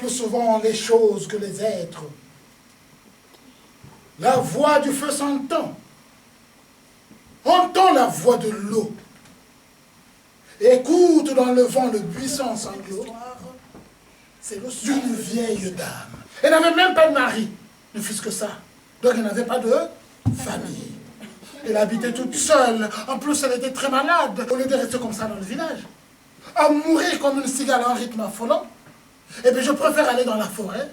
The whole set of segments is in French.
plus souvent les choses que les êtres. La voix du feu s'entend. Entends la voix de l'eau. Écoute dans le vent le buisson sanglots. C'est le son d'une vieille dame. Elle n'avait même pas de mari, ne fût-ce que ça. Donc elle n'avait pas de famille. Elle habitait toute seule. En plus, elle était très malade. Au lieu de rester comme ça dans le village, à mourir comme une cigale à un rythme affolant, eh bien, je préfère aller dans la forêt.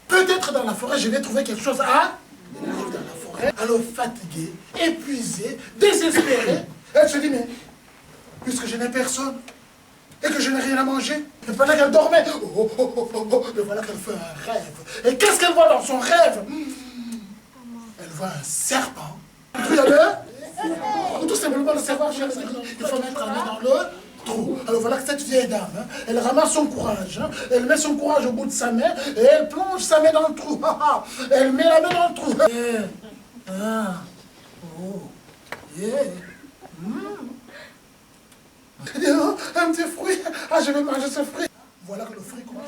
Peut-être dans la forêt, je vais trouver quelque chose à... Elle arrive dans la forêt, alors fatiguée, épuisée, désespérée. Elle se dit, mais puisque je n'ai personne et que je n'ai rien à manger, et pendant qu'elle dormait, et voilà qu'elle fait un rêve. Et qu'est-ce qu'elle voit dans son rêve? Elle voit un serpent. Tout simplement le savoir, il faut mettre un nez dans le trou. Alors voilà que cette vieille dame, hein, elle ramasse son courage, hein, elle met son courage au bout de sa main et elle plonge sa main dans le trou. Elle met la main dans le trou. Elle dit, oh, un petit fruit, je vais manger ce fruit. Voilà que le fruit commence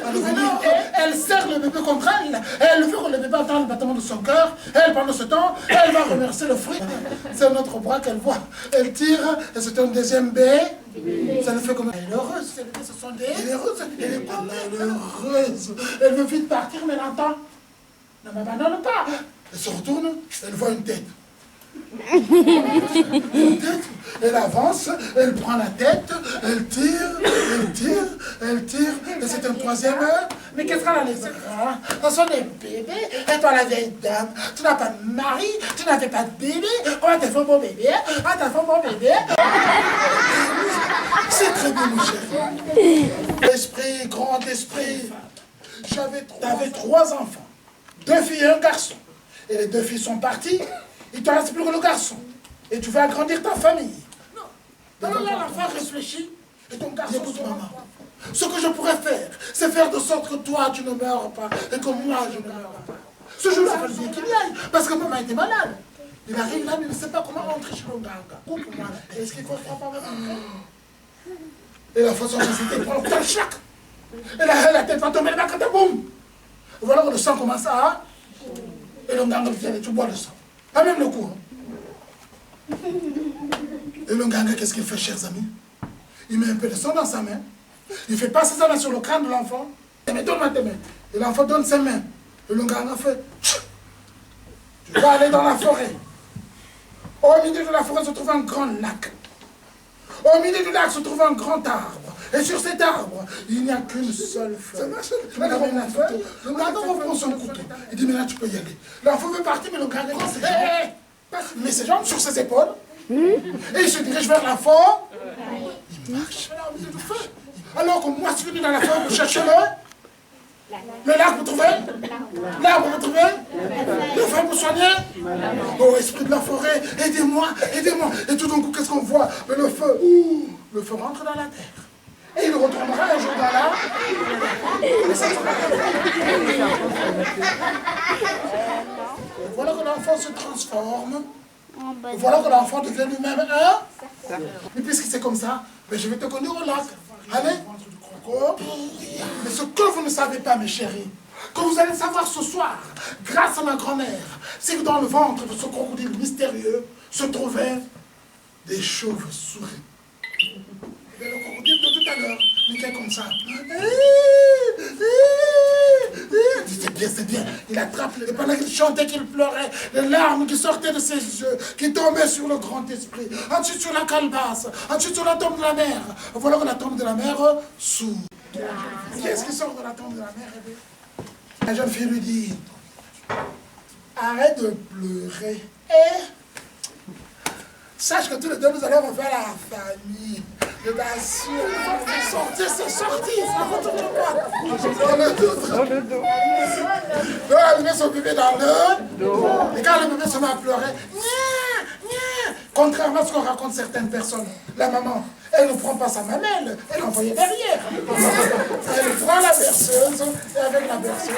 à devenir. Elle serre le bébé contre elle. Elle veut que le bébé entende le battement de son cœur. Elle, pendant ce temps, elle va remercier le fruit. C'est notre bras qu'elle voit. Elle tire, et c'est un deuxième bébé. Ça le fait comme... Elle est heureuse, ces bébés, ce sont des... Elle est heureuse, elle est malheureuse. Elle veut vite partir, mais elle entend. Ne m'abandonne pas. Elle se retourne, elle voit une tête. Elle avance, elle prend la tête, elle tire, et c'est un troisième. Mais qu'est-ce qu'elle a les bras? Ce sont des bébés, et toi la vieille dame, tu n'as pas de mari, tu n'avais pas de bébé, oh t'as fait un bon bébé, C'est très bien mon chéri. Esprit, grand esprit, t'avais 3 enfants, 2 filles et un garçon, et les 2 filles sont parties. Il ne te reste plus que le garçon. Et tu vas agrandir ta famille. Non. Alors là, l'enfant réfléchit. Et ton garçon, écoute, maman. Ce que je pourrais faire, c'est faire de sorte que toi, tu ne meurs pas. Et que moi, je ne meurs pas. Ce jour-là, il fallait qu'il y aille. Parce que maman était malade. Il arrive là, mais il ne sait pas comment rentrer chez le gars. Coupe-moi la tête. Est-ce qu'il faut faire par Et la façon dont c'était, il prend le choc. Et la tête va tomber, le bac, boum. Voilà que le sang commence à... Et le gars vient et tu bois le sang. Pas même le coup. Et le ganga, qu'est-ce qu'il fait, chers amis? Il met un peu de sang dans sa main. Il fait passer sa main sur le crâne de l'enfant. Mais donne-moi tes mains. Et l'enfant donne ses mains. Et le ganga fait... Tu vas aller dans la forêt. Au milieu de la forêt se trouve un grand lac. Au milieu du lac se trouve un grand arbre. Et sur cet arbre, il n'y a qu'une seule feuille. Ça marche. Le ganga reprend son couteau. Il dit, mais là, tu peux y aller. L'enfant veut partir, mais le ganga prend ses jambes. Mais ses jambes sur ses épaules. Et il se dirige vers la forêt. Il marche. Alors que moi, je suis venu dans la forêt pour chercher le lac pour trouver. L'arbre pour trouver. Le feu pour soigner. Oh, esprit de la forêt, aidez-moi, aidez-moi. Et tout d'un coup, qu'est-ce qu'on voit? Mais le feu rentre dans la terre. Et il retournera un jour dans la... Voilà que l'enfant se transforme. Voilà que l'enfant devient lui-même un. Et puisque c'est comme ça, mais je vais te conduire au lac. Allez. Mais ce que vous ne savez pas, mes chéris, que vous allez savoir ce soir, grâce à ma grand-mère, c'est que dans le ventre de ce crocodile mystérieux se trouvaient des chauves-souris. Et le crocodile de tout à l'heure, mais qui est comme ça. C'est bien. Il attrape, et pendant qu'il chantait, qu'il pleurait, les larmes qui sortaient de ses yeux, qui tombaient sur le grand esprit, ensuite sur la calebasse, ensuite sur la tombe de la mer. Voilà que la tombe de la mer s'ouvre. Qu'est-ce qui sort de la tombe de la mer? La jeune fille lui dit, arrête de pleurer. Et sache que tous les deux, nous allons refaire la famille. Je t'assure, c'est sorti, ça retourne pas. Dans le dos. Donc, elle met son bébé dans le dos. Et quand le bébé se met à pleurer, contrairement à ce qu'on raconte certaines personnes, la maman, elle ne prend pas sa mamelle, elle l'envoyait derrière. Elle prend la berceuse, et avec la berceuse...